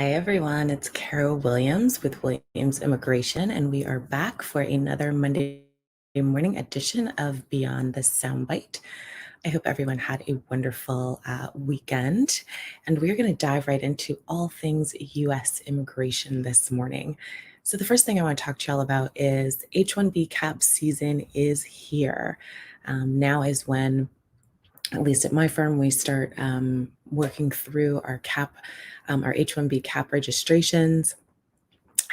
Hi, everyone. It's Carol Williams with Williams Immigration, and we are back for another Monday morning edition of Beyond the Soundbite. I hope everyone had a wonderful weekend, and we're going to dive right into all things U.S. immigration this morning. So the first thing I want to talk to y'all about is H-1B cap season is here. Now is when, at least at my firm, we start working through our H-1B cap registrations.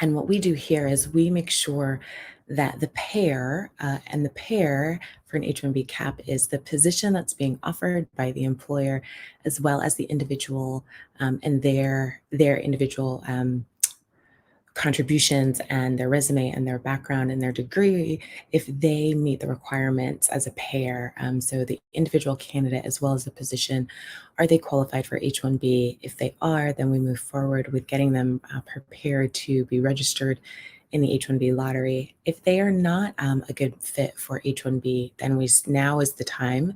And what we do here is we make sure that the pair for an H-1B cap is the position that's being offered by the employer, as well as the individual and their individual contributions and their resume and their background and their degree, if they meet the requirements as a pair. So the individual candidate as well as the position, are they qualified for H-1B? If they are, then we move forward with getting them prepared to be registered in the H-1B lottery. If they are not a good fit for H-1B, then now is the time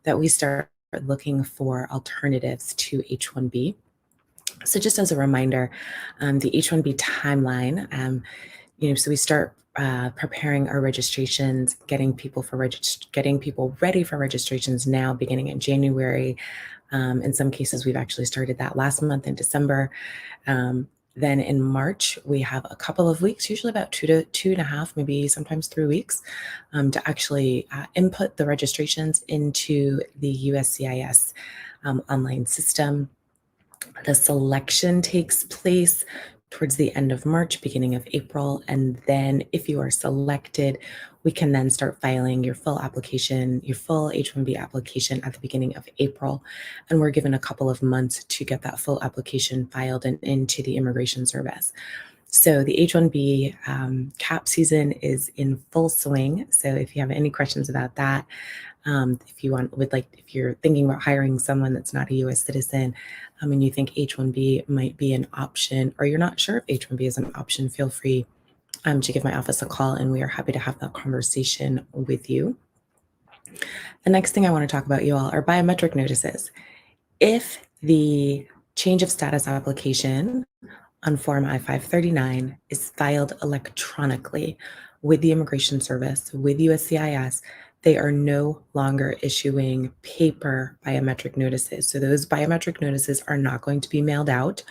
that we start looking for alternatives to H-1B. So just as a reminder, the H-1B timeline, so we start preparing our registrations, getting people ready for registrations now, beginning in January. In some cases, we've actually started that last month in December. Then in March, we have a couple of weeks, usually about 2.5, maybe sometimes 3 weeks, to actually input the registrations into the USCIS online system. The selection takes place towards the end of March, beginning of April, and then if you are selected, we can then start filing your full H-1B application at the beginning of April, and we're given a couple of months to get that full application filed and into the Immigration Service. So the H-1B cap season is in full swing. So if you have any questions about that, if you're thinking about hiring someone that's not a U.S. citizen, and you think H-1B might be an option, or you're not sure if H-1B is an option, feel free to give my office a call, and we are happy to have that conversation with you. The next thing I want to talk about, you all, are biometric notices. If the change of status application on Form I-539 is filed electronically with the Immigration Service, with USCIS, they are no longer issuing paper biometric notices. So those biometric notices are not going to be mailed out.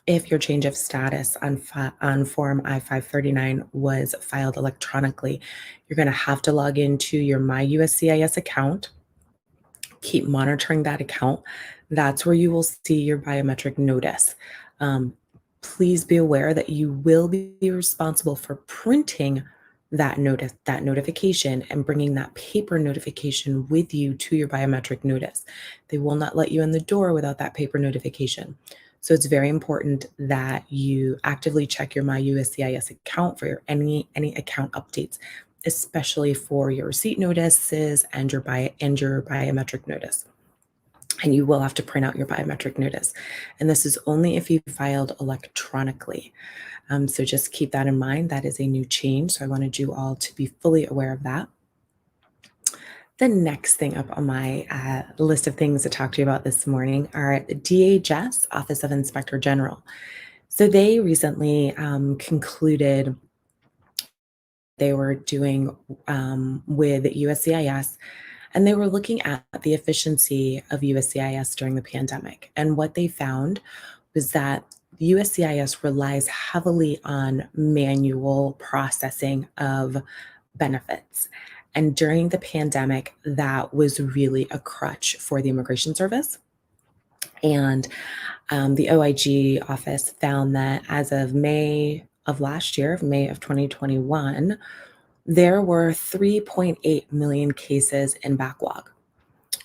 If your change of status on Form I-539 was filed electronically, you're going to have to log into your My USCIS account, keep monitoring that account. That's where you will see your biometric notice. Please be aware that you will be responsible for printing that notification and bringing that paper notification with you to your biometric notice. They will not let you in the door without that paper notification. So it's very important that you actively check your My USCIS account for any account updates, especially for your receipt notices and your biometric notice. And you will have to print out your biometric notice. And this is only if you filed electronically. So just keep that in mind. That is a new change. So I wanted you all to be fully aware of that. The next thing up on my list of things to talk to you about this morning are the DHS, Office of Inspector General. So they recently concluded they were doing with USCIS, and they were looking at the efficiency of USCIS during the pandemic. And what they found was that USCIS relies heavily on manual processing of benefits. And during the pandemic, that was really a crutch for the Immigration Service. And the OIG office found that as of May of last year, May of 2021, there were 3.8 million cases in backlog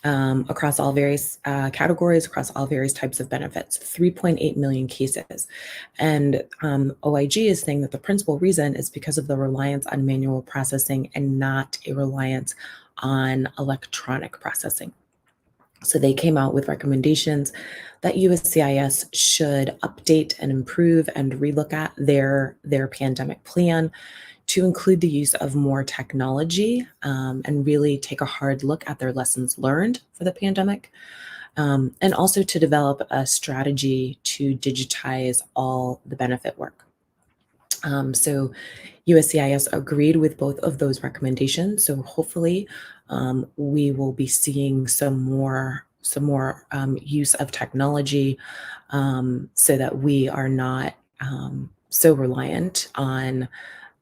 across all various categories, across all various types of benefits, 3.8 million cases. And OIG is saying that the principal reason is because of the reliance on manual processing and not a reliance on electronic processing. So they came out with recommendations that USCIS should update and improve and relook at their pandemic plan to include the use of more technology and really take a hard look at their lessons learned for the pandemic. and also to develop a strategy to digitize all the benefit work. So USCIS agreed with both of those recommendations. So hopefully, we will be seeing some more use of technology, so that we are not so reliant on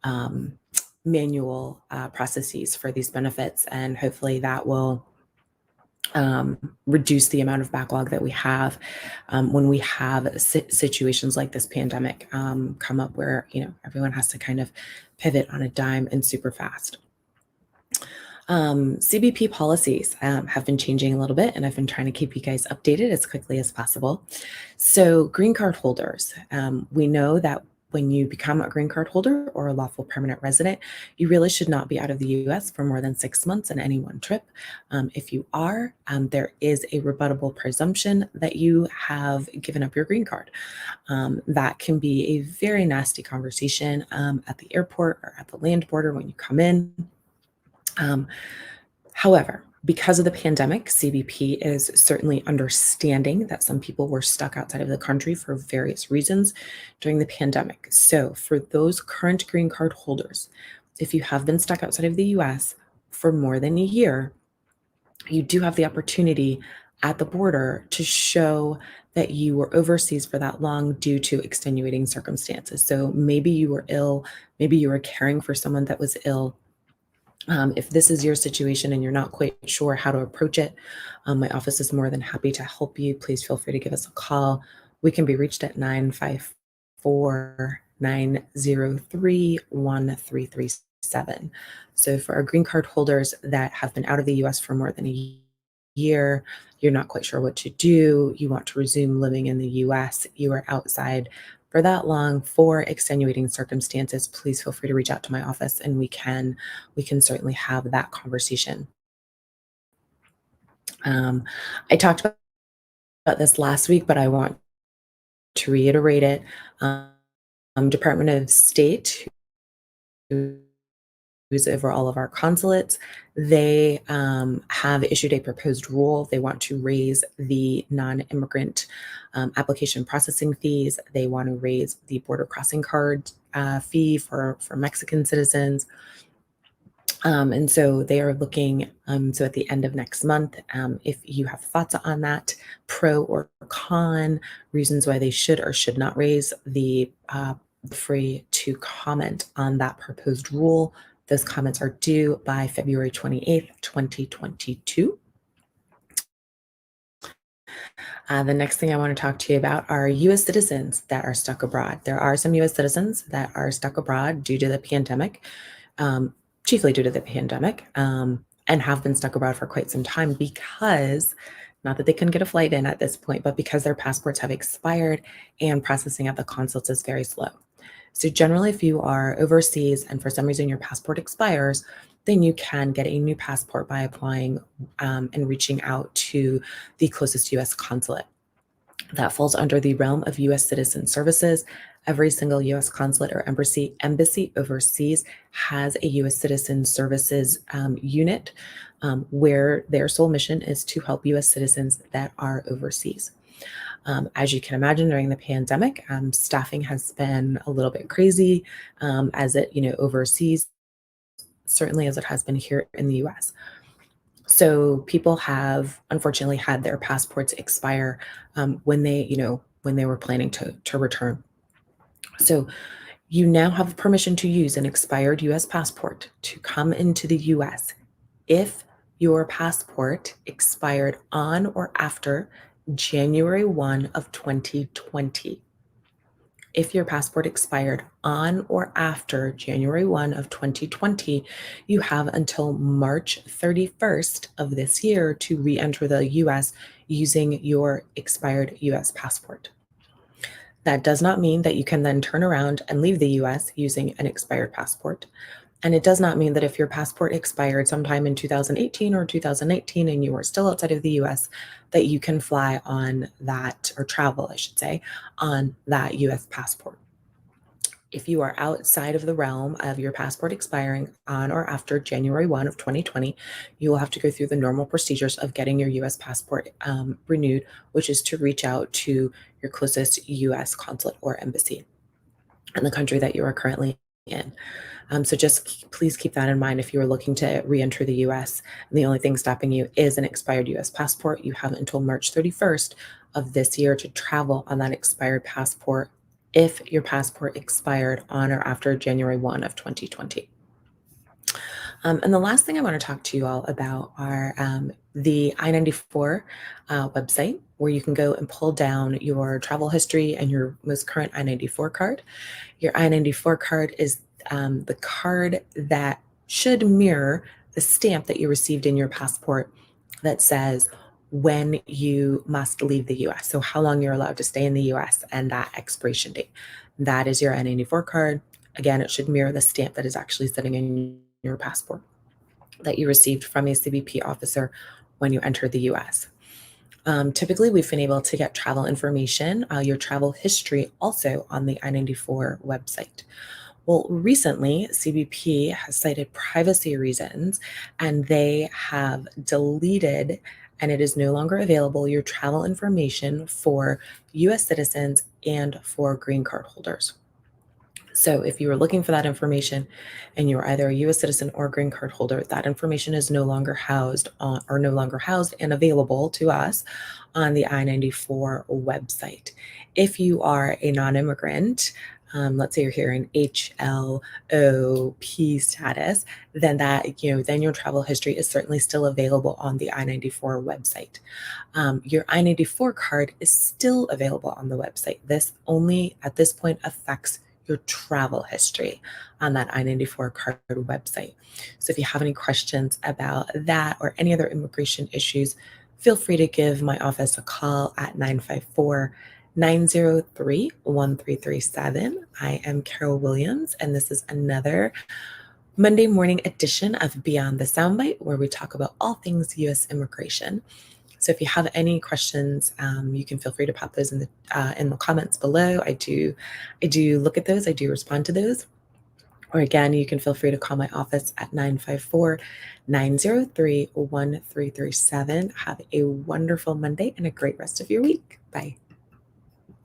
um, manual processes for these benefits, and hopefully that will reduce the amount of backlog that we have when we have situations like this pandemic come up, where everyone has to kind of pivot on a dime and super fast. CBP policies have been changing a little bit, and I've been trying to keep you guys updated as quickly as possible. So, green card holders, we know that when you become a green card holder or a lawful permanent resident, you really should not be out of the US for more than 6 months in any one trip. If you are, there is a rebuttable presumption that you have given up your green card. That can be a very nasty conversation at the airport or at the land border when you come in. Um, However, because of the pandemic, CBP is certainly understanding that some people were stuck outside of the country for various reasons during the pandemic. So, for those current green card holders, if you have been stuck outside of the US for more than a year, you do have the opportunity at the border to show that you were overseas for that long due to extenuating circumstances. So, maybe you were ill, maybe you were caring for someone that was ill. If this is your situation and you're not quite sure how to approach it, my office is more than happy to help you. Please feel free to give us a call. We can be reached at 954-903-1337. So for our green card holders that have been out of the US for more than a year, you're not quite sure what to do, you want to resume living in the US, you are outside for that long for extenuating circumstances, please feel free to reach out to my office, and we can certainly have that conversation. Um, I talked about this last week, but I want to reiterate it. Department of State, who's over all of our consulates, they have issued a proposed rule. They want to raise the non-immigrant application processing fees. They want to raise the border crossing card fee for Mexican citizens. And so they are looking, so at the end of next month, if you have thoughts on that, pro or con, reasons why they should or should not raise the free to comment on that proposed rule. Those comments are due by February 28th, 2022. The next thing I want to talk to you about are US citizens that are stuck abroad. There are some US citizens that are stuck abroad due to the pandemic, chiefly due to the pandemic, and have been stuck abroad for quite some time because, not that they couldn't get a flight in at this point, but because their passports have expired and processing at the consulates is very slow. So generally, if you are overseas and for some reason your passport expires, then you can get a new passport by applying and reaching out to the closest US consulate. That falls under the realm of US Citizen Services. Every single US consulate or embassy overseas has a US Citizen Services unit where their sole mission is to help US citizens that are overseas. As you can imagine, during the pandemic, staffing has been a little bit crazy as it, overseas, certainly as it has been here in the US. So people have unfortunately had their passports expire when they were planning to return. So you now have permission to use an expired US passport to come into the US if your passport expired on or after January 1 of 2020. If your passport expired on or after January 1 of 2020, you have until March 31st of this year to re-enter the US using your expired US passport. That does not mean that you can then turn around and leave the US using an expired passport. And it does not mean that if your passport expired sometime in 2018 or 2019 and you are still outside of the US, that you can fly on that, or travel, I should say, on that US passport. If you are outside of the realm of your passport expiring on or after January 1 of 2020, you will have to go through the normal procedures of getting your US passport renewed, which is to reach out to your closest US consulate or embassy in the country that you are currently in. So just please keep that in mind if you are looking to re-enter the US and the only thing stopping you is an expired US passport. You have until March 31st of this year to travel on that expired passport if your passport expired on or after January 1 of 2020. And the last thing I want to talk to you all about are the I-94 website, where you can go and pull down your travel history and your most current I-94 card. Your I-94 card is the card that should mirror the stamp that you received in your passport that says when you must leave the US. So how long you're allowed to stay in the US and that expiration date. That is your I-94 card. Again, it should mirror the stamp that is actually sitting in your passport that you received from a CBP officer when you entered the US. Typically, we've been able to get travel information, your travel history, also on the I-94 website. Well, recently, CBP has cited privacy reasons, and they have deleted, and it is no longer available, your travel information for US citizens and for green card holders. So if you were looking for that information and you're either a US citizen or green card holder, that information is no longer housed on, or no longer housed and available to us on the I-94 website. If you are a non-immigrant, let's say you're here in HLOP status, then then your travel history is certainly still available on the I-94 website. Your I-94 card is still available on the website. This only at this point affects your travel history on that I-94 card website. So if you have any questions about that or any other immigration issues, feel free to give my office a call at 954-903-1337. I am Carol Williams, and this is another Monday morning edition of Beyond the Soundbite, where we talk about all things U.S. immigration. So if you have any questions, you can feel free to pop those in the comments below. I do look at those. I do respond to those. Or again, you can feel free to call my office at 954-903-1337. Have a wonderful Monday and a great rest of your week. Bye.